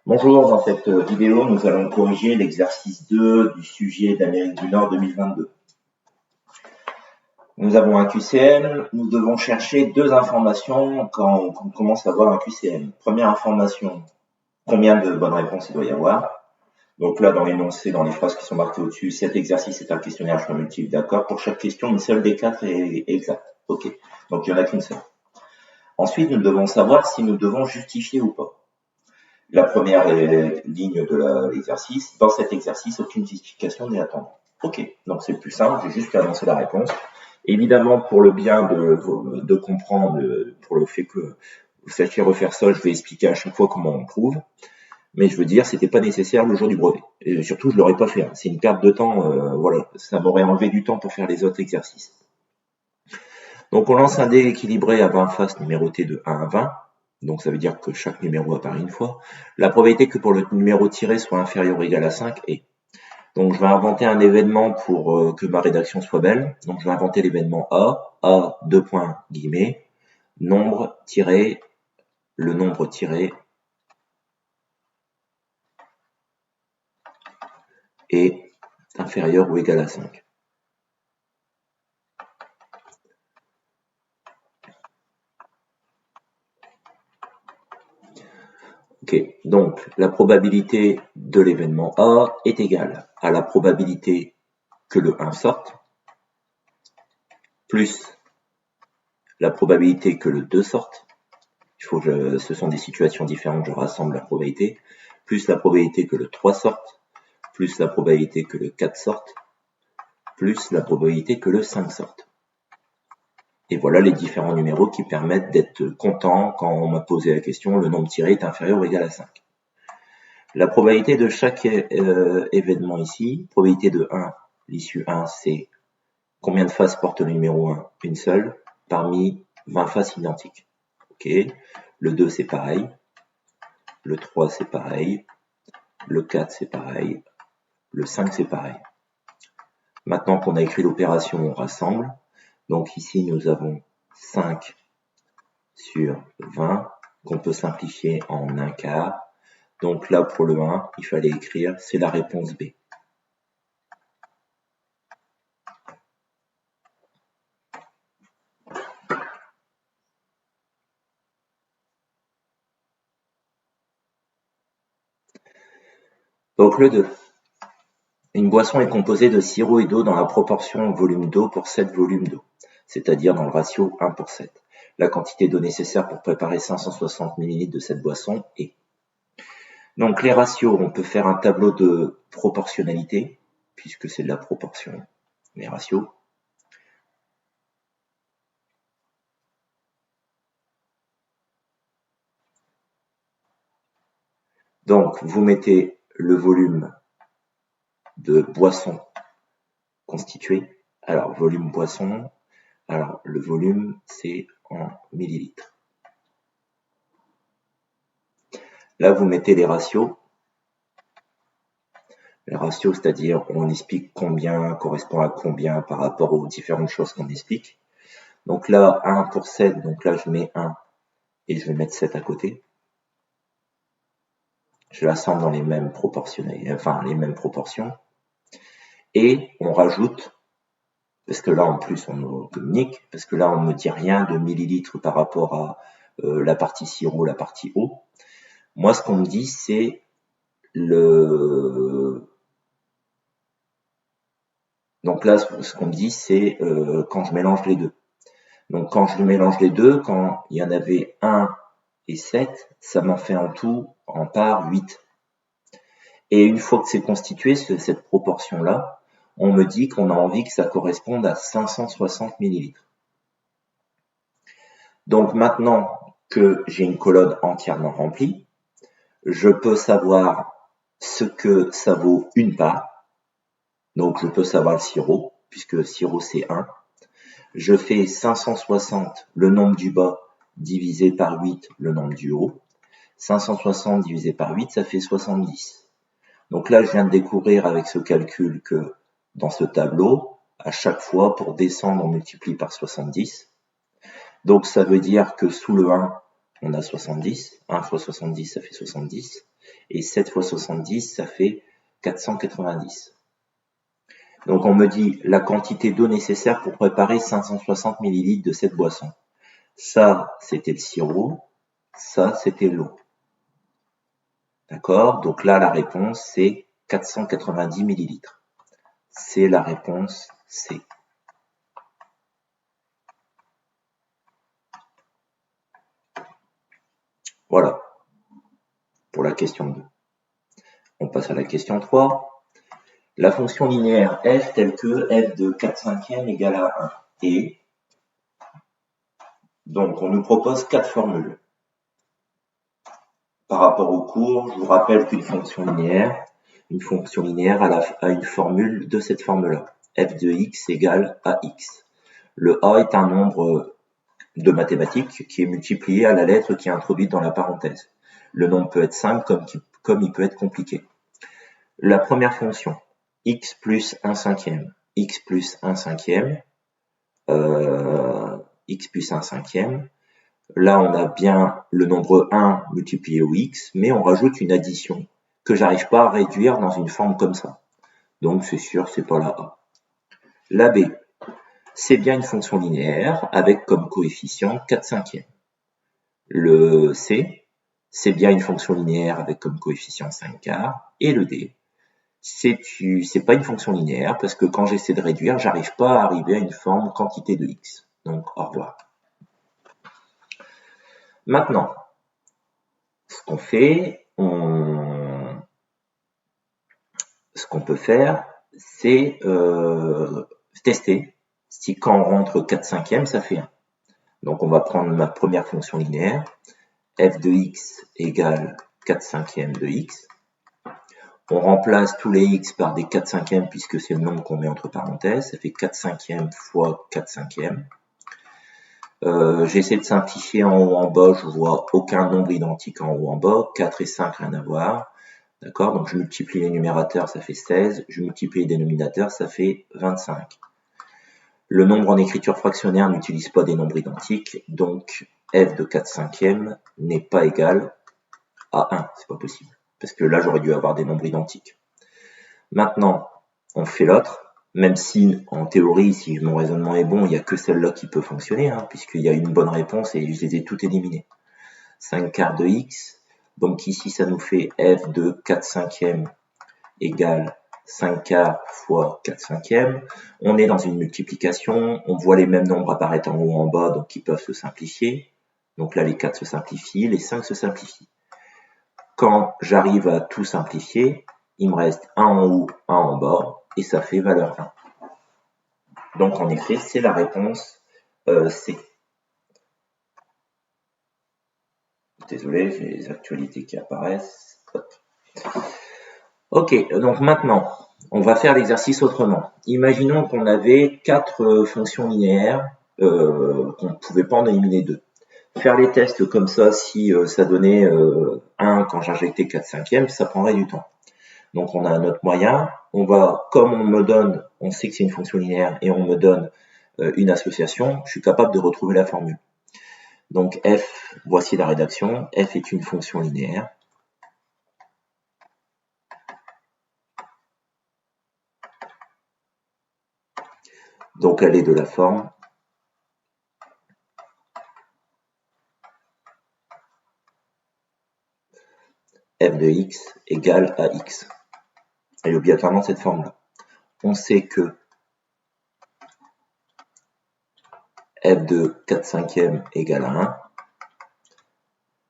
Bonjour, dans cette vidéo, nous allons corriger l'exercice 2 du sujet d'Amérique du Nord 2022. Nous avons un QCM, nous devons chercher deux informations quand on commence à avoir un QCM. Première information, combien de bonnes réponses il doit y avoir. Donc là, dans l'énoncé, dans les phrases qui sont marquées au-dessus, cet exercice est un questionnaire choix multiple, d'accord. Pour chaque question, une seule des quatre est exacte. Ok, donc il n'y en a qu'une seule. Ensuite, nous devons savoir si nous devons justifier ou pas. La première ligne de l'exercice, dans cet exercice, aucune justification n'est attendue. Ok, donc c'est le plus simple, j'ai juste à annoncer la réponse. Évidemment, pour le bien de comprendre, pour le fait que vous sachiez refaire ça, je vais expliquer à chaque fois comment on prouve. Mais je veux dire, c'était pas nécessaire le jour du brevet. Et surtout, je l'aurais pas fait. C'est une perte de temps. Voilà, ça m'aurait enlevé du temps pour faire les autres exercices. Donc, on lance un dé équilibré à 20 faces numérotées de 1 à 20. Donc ça veut dire que chaque numéro apparaît une fois. La probabilité que pour le numéro tiré soit inférieur ou égal à 5 est. Donc je vais inventer un événement pour que ma rédaction soit belle. Donc je vais inventer l'événement A, deux points guillemets, nombre tiré, le nombre tiré est inférieur ou égal à 5. Ok, donc la probabilité de l'événement A est égale à la probabilité que le 1 sorte, plus la probabilité que le 2 sorte. Ce sont des situations différentes, je rassemble la probabilité, plus la probabilité que le 3 sorte, plus la probabilité que le 4 sorte, plus la probabilité que le 5 sorte. Et voilà les différents numéros qui permettent d'être content quand on m'a posé la question, le nombre tiré est inférieur ou égal à 5. La probabilité de chaque événement ici, probabilité de 1, l'issue 1, c'est combien de faces porte le numéro 1? Une seule, parmi 20 faces identiques. Ok, le 2 c'est pareil, le 3 c'est pareil, le 4 c'est pareil, le 5 c'est pareil. Maintenant qu'on a écrit l'opération, on rassemble. Donc ici nous avons 5 sur 20 qu'on peut simplifier en 1 quart. Donc là pour le 1, il fallait écrire, c'est la réponse B. Donc le 2. Une boisson est composée de sirop et d'eau dans la proportion volume d'eau pour 7 volumes d'eau, c'est-à-dire dans le ratio 1 pour 7. La quantité d'eau nécessaire pour préparer 560 ml de cette boisson est. Donc les ratios, on peut faire un tableau de proportionnalité, puisque c'est de la proportion, les ratios. Donc vous mettez le volume de boisson constitué. Alors volume boisson, alors le volume c'est en millilitres. Là vous mettez les ratios. Les ratios, c'est-à-dire on explique combien correspond à combien par rapport aux différentes choses qu'on explique. Donc là 1 pour 7, donc là je mets 1 et je vais mettre 7 à côté. Je l'assemble dans les mêmes les mêmes proportions. Et on rajoute, parce que là en plus on me communique, parce que là on ne me dit rien de millilitres par rapport à la partie sirop, la partie eau. Moi ce qu'on me dit c'est donc là ce qu'on me dit c'est quand je mélange les deux. Donc quand je mélange les deux, quand il y en avait 1 et 7, ça m'en fait en tout, en part, 8. Et une fois que c'est constitué, cette proportion-là, on me dit qu'on a envie que ça corresponde à 560 millilitres. Donc maintenant que j'ai une colonne entièrement remplie, je peux savoir ce que ça vaut une part. Donc je peux savoir le sirop, puisque le sirop c'est 1. Je fais 560, le nombre du bas, divisé par 8, le nombre du haut. 560 divisé par 8, ça fait 70. Donc là, je viens de découvrir avec ce calcul que dans ce tableau, à chaque fois, pour descendre, on multiplie par 70. Donc ça veut dire que sous le 1, on a 70. 1 fois 70, ça fait 70. et 7 fois 70, ça fait 490. Donc on me dit la quantité d'eau nécessaire pour préparer 560 ml de cette boisson. Ça, c'était le sirop, ça, c'était l'eau. D'accord? Donc là, la réponse, c'est 490 ml. C'est la réponse C. Voilà, pour la question 2. On passe à la question 3. La fonction linéaire f telle que f de 4/5 égale à 1. Et donc, on nous propose 4 formules. Par rapport au cours, je vous rappelle qu'une fonction linéaire a une formule de cette forme-là. F de x égale à x. Le a est un nombre de mathématiques qui est multiplié à la lettre qui est introduite dans la parenthèse. Le nombre peut être simple comme il peut être compliqué. La première fonction, x plus 1/5, x plus 1/5, x plus 1/5. Là, on a bien le nombre 1 multiplié au x, mais on rajoute une addition que j'arrive pas à réduire dans une forme comme ça. Donc, c'est sûr, c'est pas la a. La b, c'est bien une fonction linéaire avec comme coefficient 4/5. Le c, c'est bien une fonction linéaire avec comme coefficient 5/4. Et le d, c'est pas une fonction linéaire parce que quand j'essaie de réduire, j'arrive pas à arriver à une forme quantité de x. Donc, au revoir. Maintenant, ce qu'on fait, ce qu'on peut faire, c'est tester si quand on rentre 4/5, ça fait 1. Donc on va prendre ma première fonction linéaire, f de x égale 4/5 de x. On remplace tous les x par des 4/5 puisque c'est le nombre qu'on met entre parenthèses, ça fait 4/5 fois 4/5. J'essaie de simplifier en haut en bas, je vois aucun nombre identique en haut en bas, 4 et 5 rien à voir. D'accord? Donc je multiplie les numérateurs, ça fait 16, je multiplie les dénominateurs, ça fait 25. Le nombre en écriture fractionnaire n'utilise pas des nombres identiques, donc f de 4/5 n'est pas égal à 1, c'est pas possible. Parce que là, j'aurais dû avoir des nombres identiques. Maintenant, on fait l'autre, même si, en théorie, si mon raisonnement est bon, il n'y a que celle-là qui peut fonctionner, puisqu'il y a une bonne réponse et je les ai toutes éliminées. 5/4 de x, donc ici, ça nous fait f de 4/5 égale 5/4 fois 4/5. On est dans une multiplication, on voit les mêmes nombres apparaître en haut et en bas, donc ils peuvent se simplifier. Donc là, les 4 se simplifient, les 5 se simplifient. Quand j'arrive à tout simplifier, il me reste 1 en haut, 1 en bas, et ça fait valeur 1. Donc en effet, c'est la réponse C. Désolé, j'ai les actualités qui apparaissent. Hop. Ok, donc maintenant, on va faire l'exercice autrement. Imaginons qu'on avait 4 fonctions linéaires, qu'on ne pouvait pas en éliminer 2. Faire les tests comme ça, si ça donnait 1 quand j'injectais 4/5, ça prendrait du temps. Donc on a un autre moyen, comme on me donne, on sait que c'est une fonction linéaire et on me donne une association, je suis capable de retrouver la formule. Donc f, voici la rédaction, f est une fonction linéaire. Donc elle est de la forme f de x égale à x. Elle est obligatoirement cette forme-là. On sait que f de 4/5 égale à 1.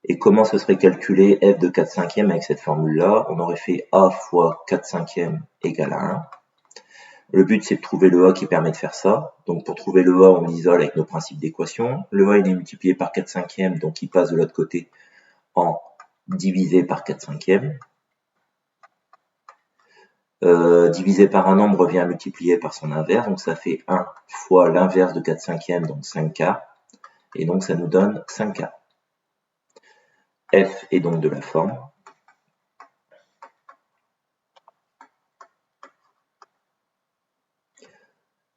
Et comment ce serait calculé f de 4/5 avec cette formule-là? On aurait fait a fois 4/5 égale à 1. Le but, c'est de trouver le a qui permet de faire ça. Donc pour trouver le a, on l'isole avec nos principes d'équation. Le a, il est multiplié par 4/5, donc il passe de l'autre côté en divisé par 4/5. Divisé par un nombre revient à multiplier par son inverse, donc ça fait 1 fois l'inverse de 4/5, donc 5k, et donc ça nous donne 5k. F est donc de la forme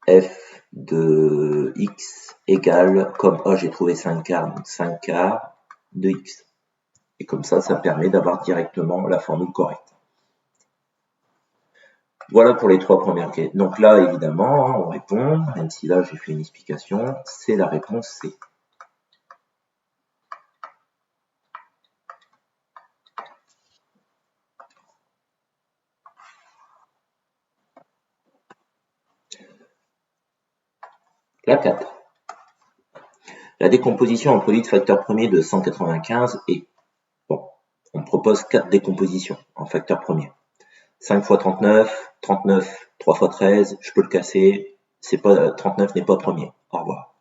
f de x égale, comme j'ai trouvé 5k, donc 5k de x. Et comme ça permet d'avoir directement la formule correcte. Voilà pour les 3 premières questions. Donc là, évidemment, on répond, même si là j'ai fait une explication, c'est la réponse C. La 4. La décomposition en produit de facteur premier de 195 est... Bon, on propose 4 décompositions en facteur premier. 5 fois 39, 39, 3 fois 13, je peux le casser, 39 n'est pas premier. Au revoir.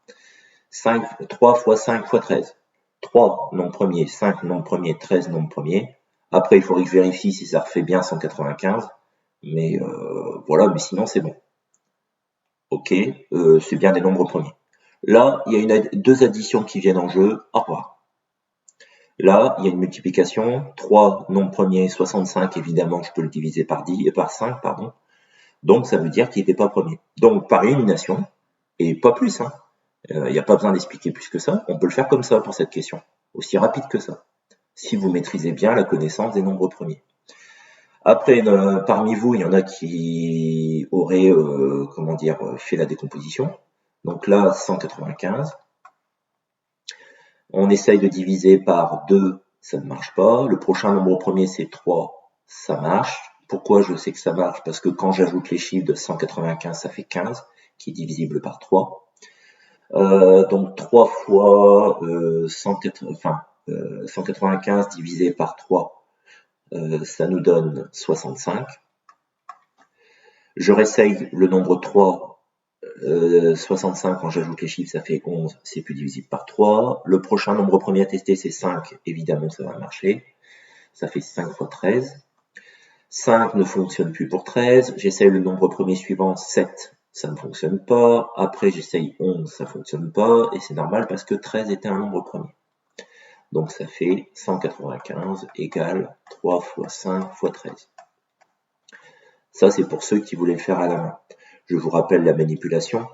3 fois 5 fois 13. 3 nombres premiers, 5 nombres premiers, 13 nombres premiers. Après, il faudrait que je vérifie si ça refait bien 195. Mais voilà, mais sinon c'est bon. Ok, c'est bien des nombres premiers. Là, il y a deux additions qui viennent en jeu. Au revoir. Là, il y a une multiplication. 3 nombres premiers, 65, évidemment, je peux le diviser par 5, pardon. Donc, ça veut dire qu'il n'était pas premier. Donc, par élimination, et pas plus, hein. Il n'y a pas besoin d'expliquer plus que ça. On peut le faire comme ça pour cette question. Aussi rapide que ça. Si vous maîtrisez bien la connaissance des nombres premiers. Après, parmi vous, il y en a qui auraient, fait la décomposition. Donc là, 195. On essaye de diviser par 2, ça ne marche pas. Le prochain nombre premier, c'est 3, ça marche. Pourquoi je sais que ça marche? Parce que quand j'ajoute les chiffres de 195, ça fait 15, qui est divisible par 3. Donc 3 fois 195 divisé par 3, ça nous donne 65. Je réessaye le nombre 3, 65, quand j'ajoute les chiffres, ça fait 11, c'est plus divisible par 3. Le prochain nombre premier à tester, c'est 5, évidemment ça va marcher. Ça fait 5 fois 13. 5 ne fonctionne plus pour 13. J'essaye le nombre premier suivant, 7, ça ne fonctionne pas. Après, j'essaye 11, ça ne fonctionne pas. Et c'est normal parce que 13 était un nombre premier. Donc ça fait 195 égale 3 fois 5 fois 13. Ça, c'est pour ceux qui voulaient le faire à la main. Je vous rappelle la manipulation.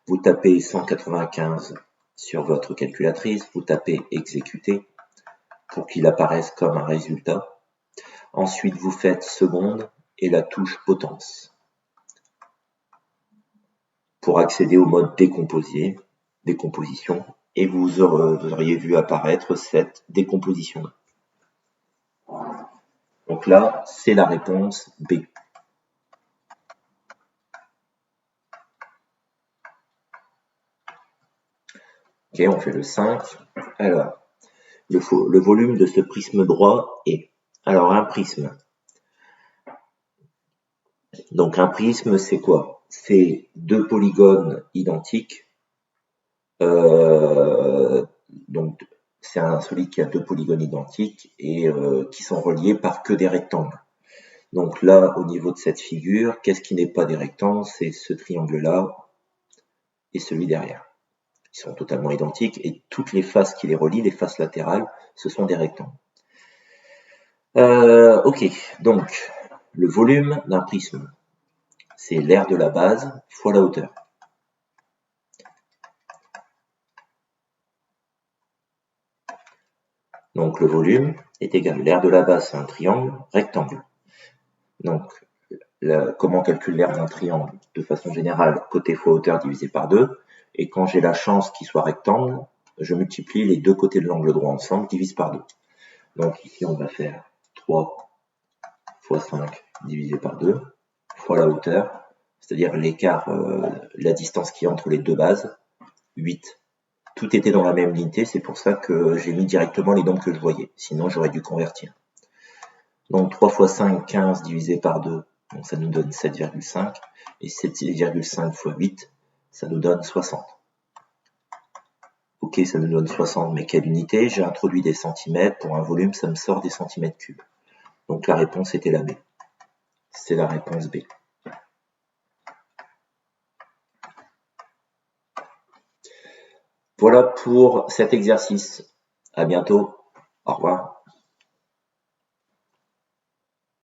Vous tapez 195 sur votre calculatrice, vous tapez exécuter pour qu'il apparaisse comme un résultat. Ensuite, vous faites seconde et la touche potence pour accéder au mode décomposition, et vous auriez vu apparaître cette décomposition. Donc là, c'est la réponse B. Ok, on fait le 5. Alors, le volume de ce prisme droit est... Alors, un prisme. Donc, un prisme, c'est quoi? C'est deux polygones identiques. Donc, c'est un solide qui a deux polygones identiques et qui sont reliés par que des rectangles. Donc là, au niveau de cette figure, qu'est-ce qui n'est pas des rectangles? C'est ce triangle-là et celui derrière. Ils sont totalement identiques et toutes les faces qui les relient, les faces latérales, ce sont des rectangles. Ok, donc le volume d'un prisme, c'est l'aire de la base fois la hauteur. Donc le volume est égal, l'aire de la base c'est un triangle rectangle. Donc comment on calcule l'aire d'un triangle? De façon générale, côté fois hauteur divisé par 2. Et quand j'ai la chance qu'il soit rectangle, je multiplie les deux côtés de l'angle droit ensemble, divise par 2. Donc ici, on va faire 3 fois 5 divisé par 2, fois la hauteur, c'est-à-dire l'écart, la distance qui est entre les deux bases, 8. Tout était dans la même unité, c'est pour ça que j'ai mis directement les nombres que je voyais. Sinon, j'aurais dû convertir. Donc 3 fois 5, 15 divisé par 2, donc ça nous donne 7,5. Et 7,5 fois 8, ça nous donne 60. Ok, ça nous donne 60, mais quelle unité? J'ai introduit des centimètres. Pour un volume, ça me sort des centimètres cubes. Donc la réponse était la B. C'est la réponse B. Voilà pour cet exercice. À bientôt. Au revoir.